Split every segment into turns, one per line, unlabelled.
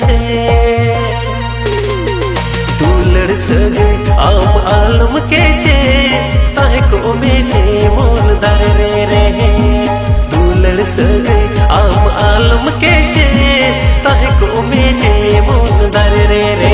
से दुलड़ सगे आम आलम के चे ताहे को मेझे मोल दार रे दुलड़ सगे आम आलम के चे ताहे को मेझे मोल दार रे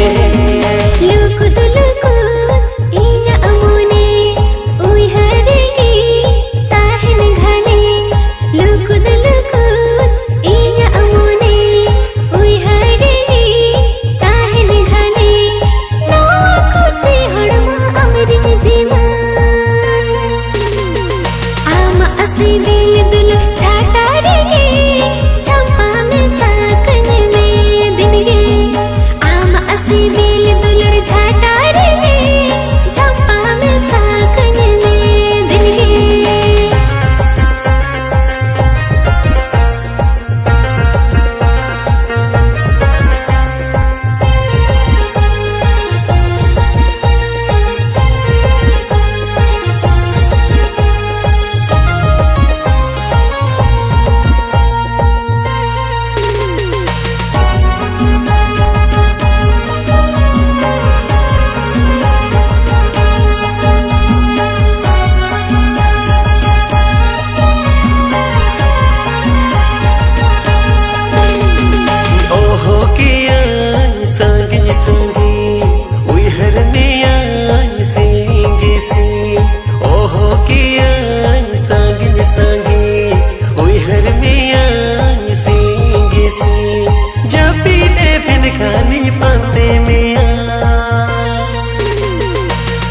खानी पाते में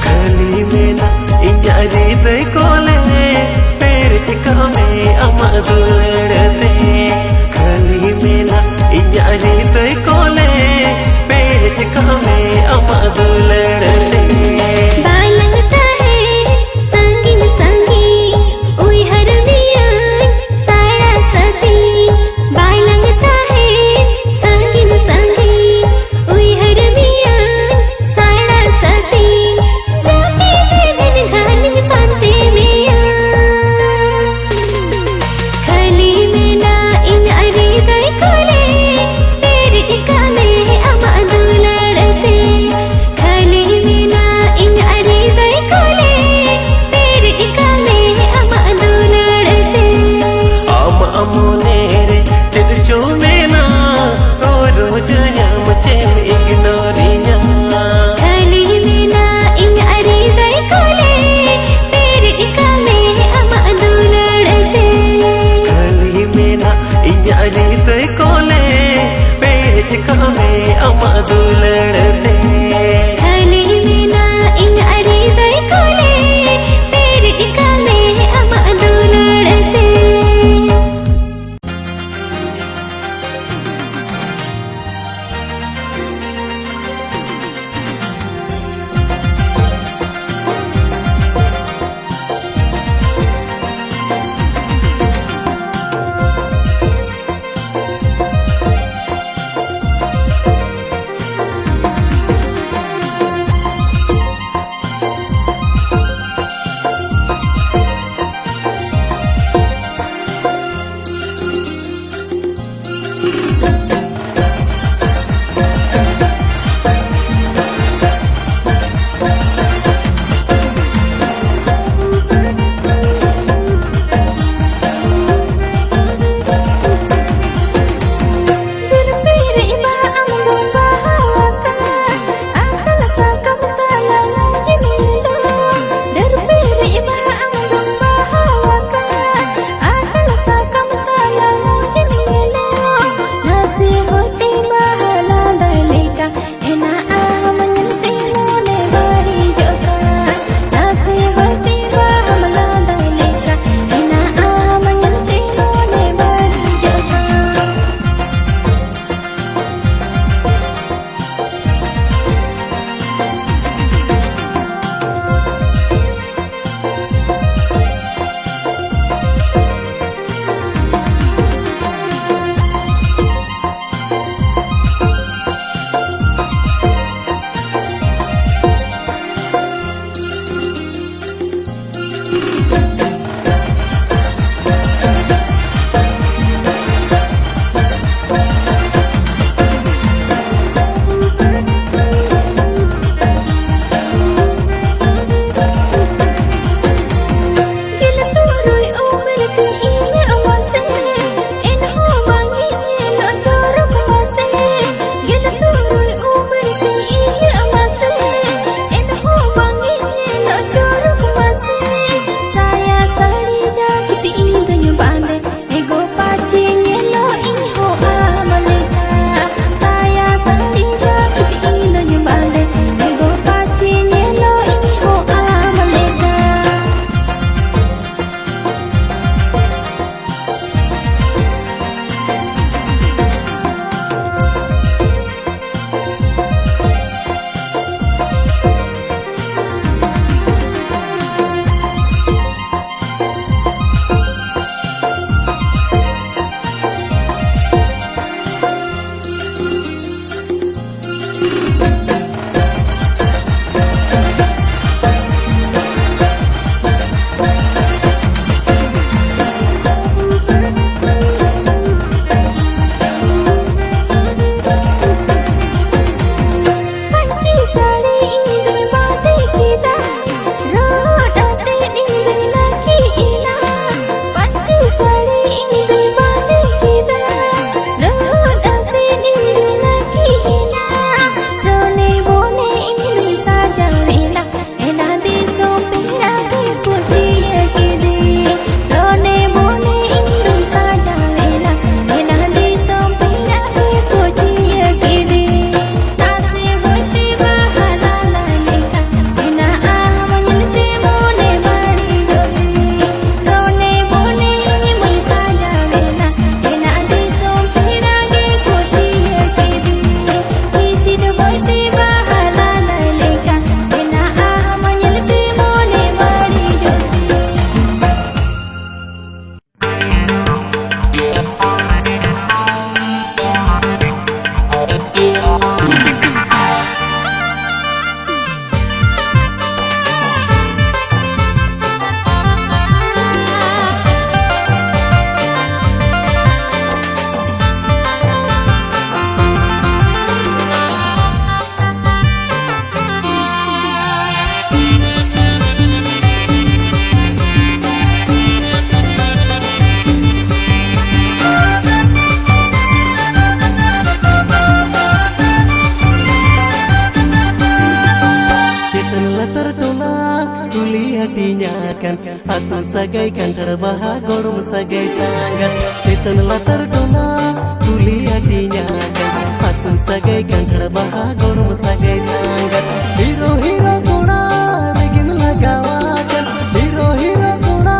खाली में ना इंजारी दे कोले पेरे कामे अमा दुलड़ते खाली में ना इंजारी दे कोले पेरे कामे अमा दुलड़ते latar tola tuli hatinya kan atu sagai kantar baha gorum sagai sangat Titan latar tola tuli hatinya kan atu sagai kantar baha gorum sagai sangat Hero hero kuna regin lagawakan Hero hero kuna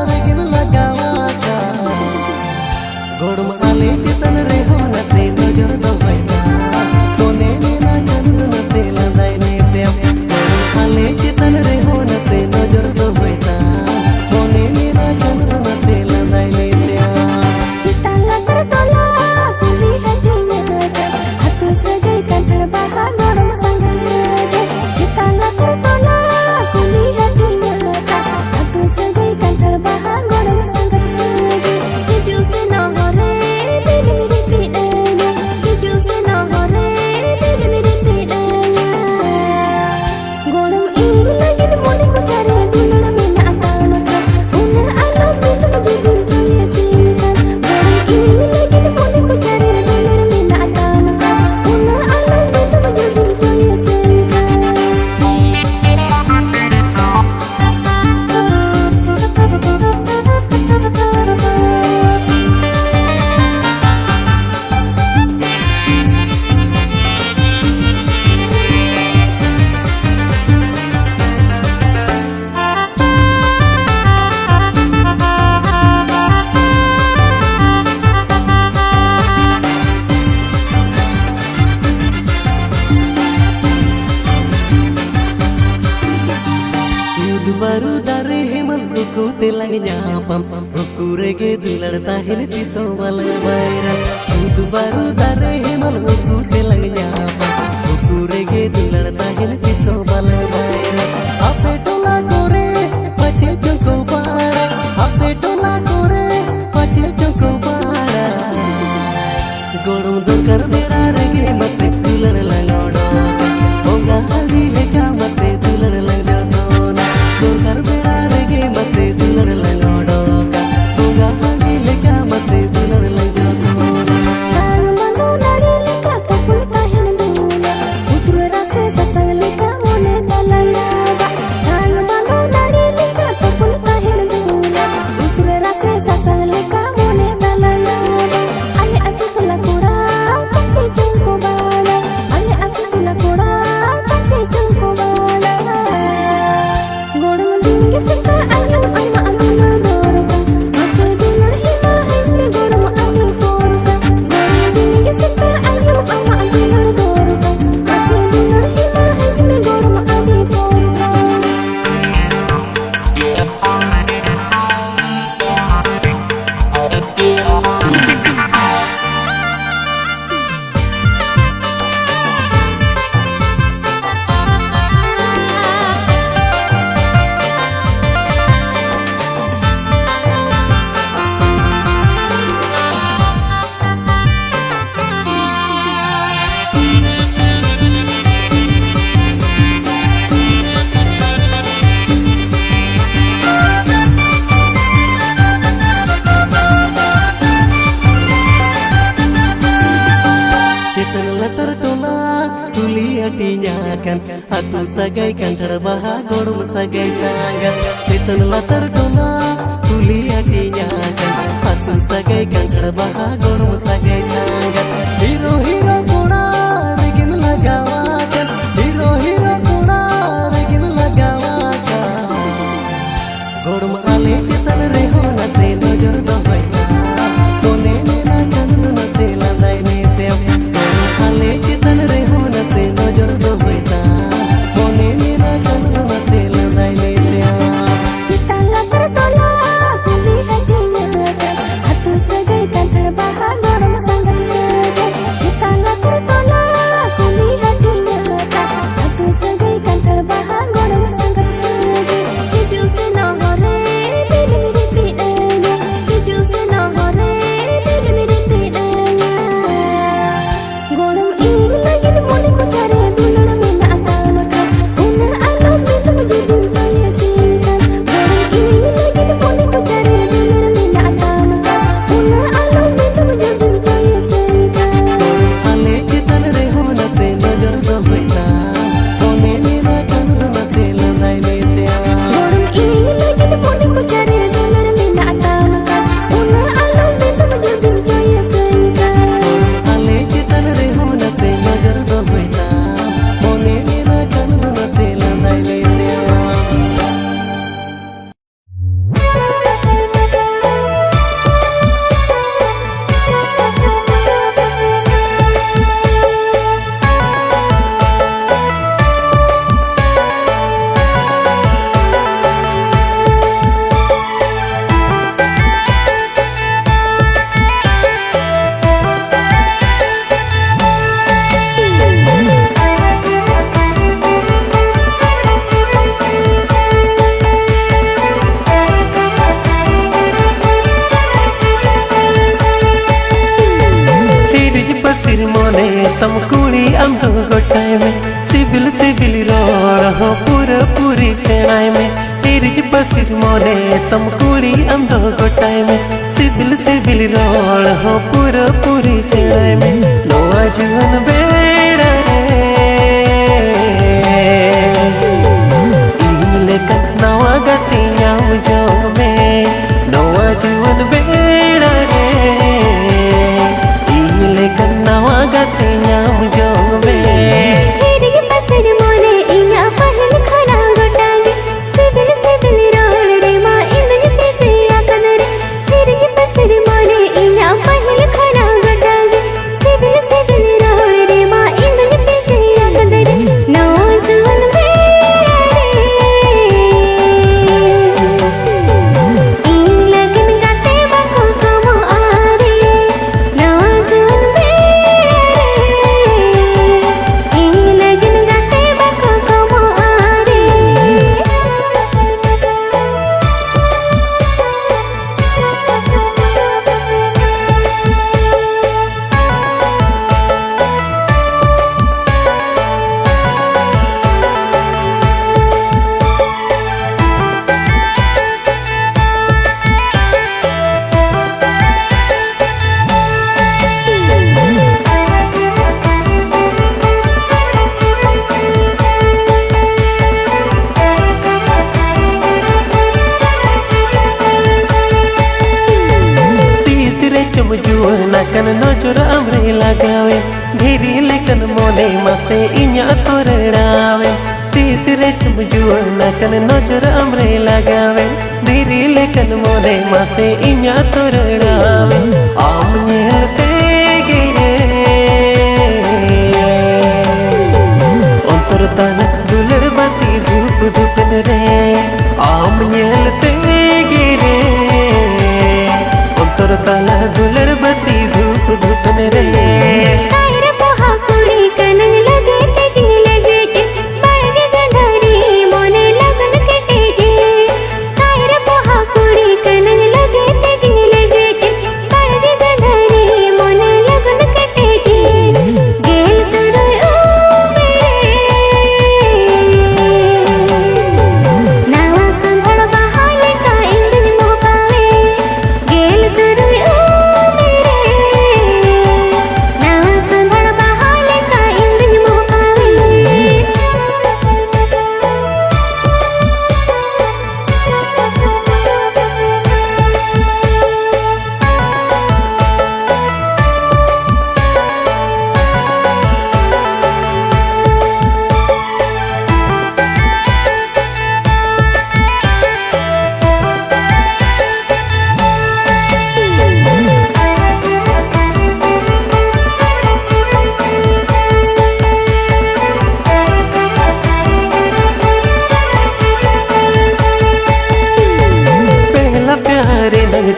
regin lagawakan Gorum ale titan reho nate nojor dohaita Kone nena kandu nate landai mesem Ale kitan reho nate nojor dohaita Kone nena kandu nate landai mesem
Kita latar tola kuli hatinya atu sagai kantar baha gorum sangat saja Kita latar tola kuli hatinya atu sagai kantar baha gorum sangat saja Hiju seno hore bidi bidi bidanya Hiju seno hore bidi bidi bidanya Gorum ini lagi dimulai ku cari dulu mina atanaka Unar alam itu menjadi joya sisan Gorum ini lagi dimulai ku cari dulu mina atanaka Unar alam itu menjadi joya sisan
baru dari hemat ruku telang nyapam ruku rege dular tahin tiso balai bairan Udu baru dari hemat ruku telang nyapam ruku rege dular tahin tiso balai bairan Ape tola kore pacil jongko bara Ape tola kore pacil jongko bara Gorum dongkar beda rege mate dular langodo Onga haldi leka mate dular langodo Dongkar beda rege mate dular langodo Onga haldi leka mate dular langodo
Sang bandu nari leka kapul tahin dunia Utur rasa sasang leka mone dalalaga Sang bandu nari leka kapul tahin dunia Utur rasa sasang leka mone dalalaga Ale aku pula kurang pasti jungko bala Ale aku pula kurang pasti jungko bala Gorum tinggi serta alam ama amal doruka Masuk dunar hima himri gorum amal koruka Gorum tinggi serta alam ama amal doruka Masuk dunar hima himri gorum amal koruka
Titan latar tola tuli hatinya kan atu sagai kantar baha gorum sagai sangat Titan latar tola tuli hatinya kan atu sagai kantar baha gorum sagai sangat Hero hero kuna regin lagawakan Hero hero kuna regin lagawakan Gorum ale titan reho nate nojor dohaita Kone nena kandu nate landai mesem Ale kitan reho nate nojor dohaita Kone nena kandu nate landai mesem
Kita latar tola kuli hatinya atu sagai kantar baha gorum sangat saja Kita
पूरी सेनाई में हिरिज पसिर मोने तम कुड़ी अंधो गोटाई में CIBIL CIBIL role हो पूरा पूरी सेनाई में नोआ जीवन बेड़ा लेकर नवा गतियां जो में नवा जीवन बेड़ा लेकर नवा गतियां जो में चमजुआ नाकन नजर हमरे लगावे धीरे लेकन मोने मासे इन्या तोरड़ावे तीसरे चमजुआ नाकन नजर हमरे लगावे धीरे लेकन मोने मासे इन्या तोरड़ावे आम नेलते गिरे अंतर तन दुलड़ बती धूप धूपन रे आम नेलते गिरे अंतर तला दुलड़ बती धूप धूपन रे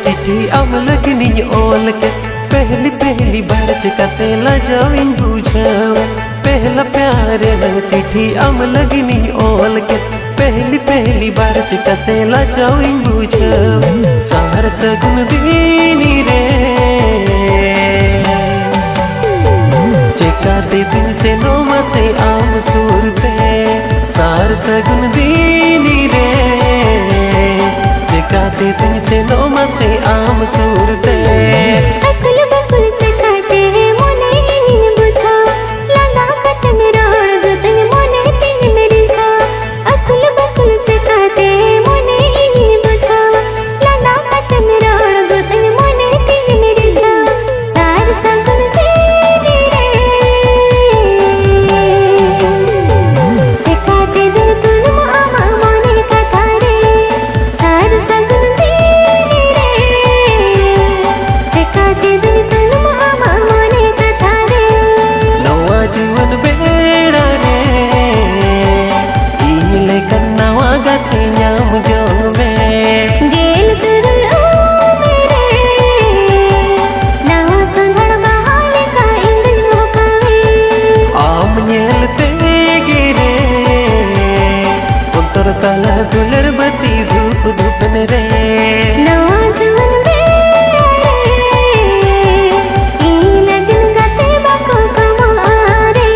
चिट्ठी अब लगनी ओल के पहली पहली बार चकाते लजाविन बुझावे पहला प्यारे रंग चिट्ठी अब लगनी ओल के पहली पहली बार चकाते लजाविन बुझावे सार सगुन दीनी रे चकाते दिन से नोमा से आम सूरते सार सगुन दीनी रे चकाते दिन से नोमा से आम सूरते
अकुल बकुल चकाते मोने इन्हीं बुझा लगा खत्म रोड़ गुतन मोने तीन मेरी जा अकुल बकुल चकाते मोने इन्हीं बुझा लगा खत्म रोड़ गुतन मोने तीन मेरी जा सार सगुन दीनी रे चकाते दिन तुम आमा मोने कथा रे सार सगुन दीनी रे चकाते दिन तुम आमा मोने कथा रे
नवा जीवन बेड़ा रे इले कन्नावा गते न्याम जो में
गेल तुरु ओ मेरे नवा संगड़ बहाल का इंद्र मोकावे
आम नेलते गिरे अंतर तला दुलड़ बती धूप धूपन रे
नवा जीवन बेड़ा रे ई लगन गते बको कमारे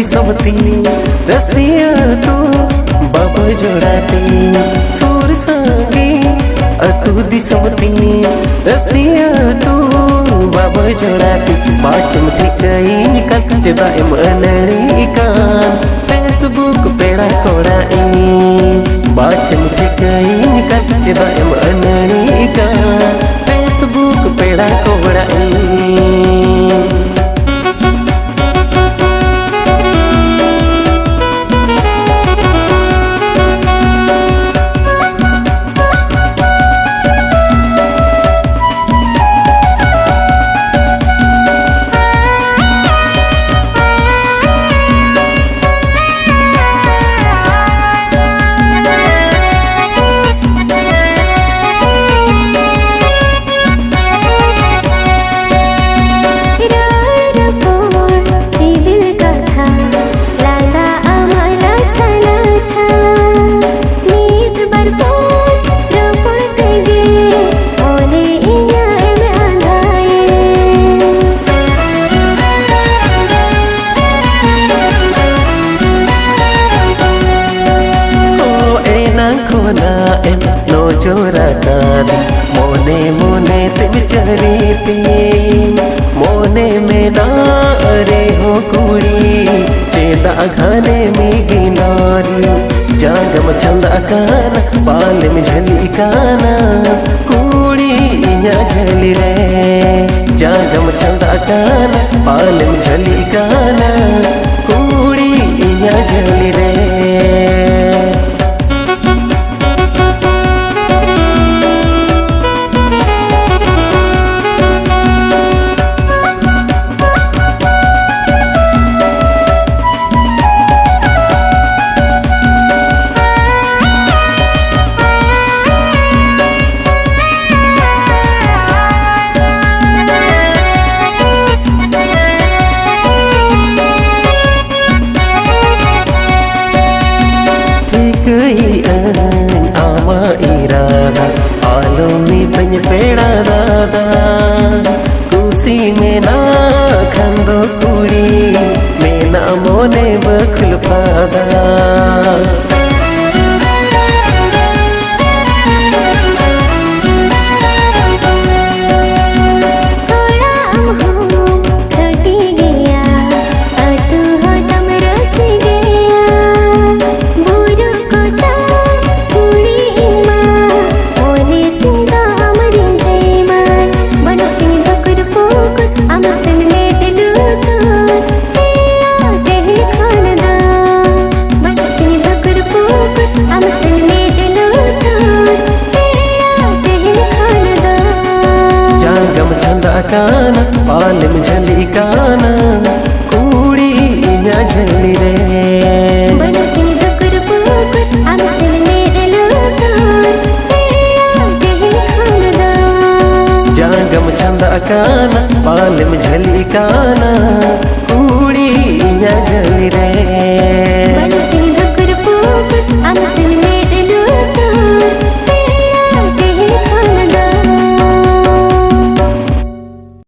दिसमती रसिया तू बाबा जोड़ाते सुर संगी अतु दिसमती रसिया तू बाबा जोड़ाते बाचम थी कई निकल चेदा एम अनड़ी इकान फेसबुक पेड़ा कोड़ा बाचम थी कई निकल चेदा एम अनड़ी इकान फेसबुक पेड़ा कोड़ा जोरा दादी मोने मोने तिम चरीती मोने में ना अरे हो कुड़ी चेदा घाने में गिनारी जागम चंदा काना पाल में झली काना कुड़ी इया झली रे जागम चंदा काना पाल में झली काना कुड़ी इया झली रे आमा इरादा आलो में बन पेड़ा दादा कुसी में ना खंदो कुड़ी में ना मोने बखल पादा काना पाल में झली काना कुड़ी इया झली रे जागम छंदा काना पाल में झली काना कुड़ी इया झली रे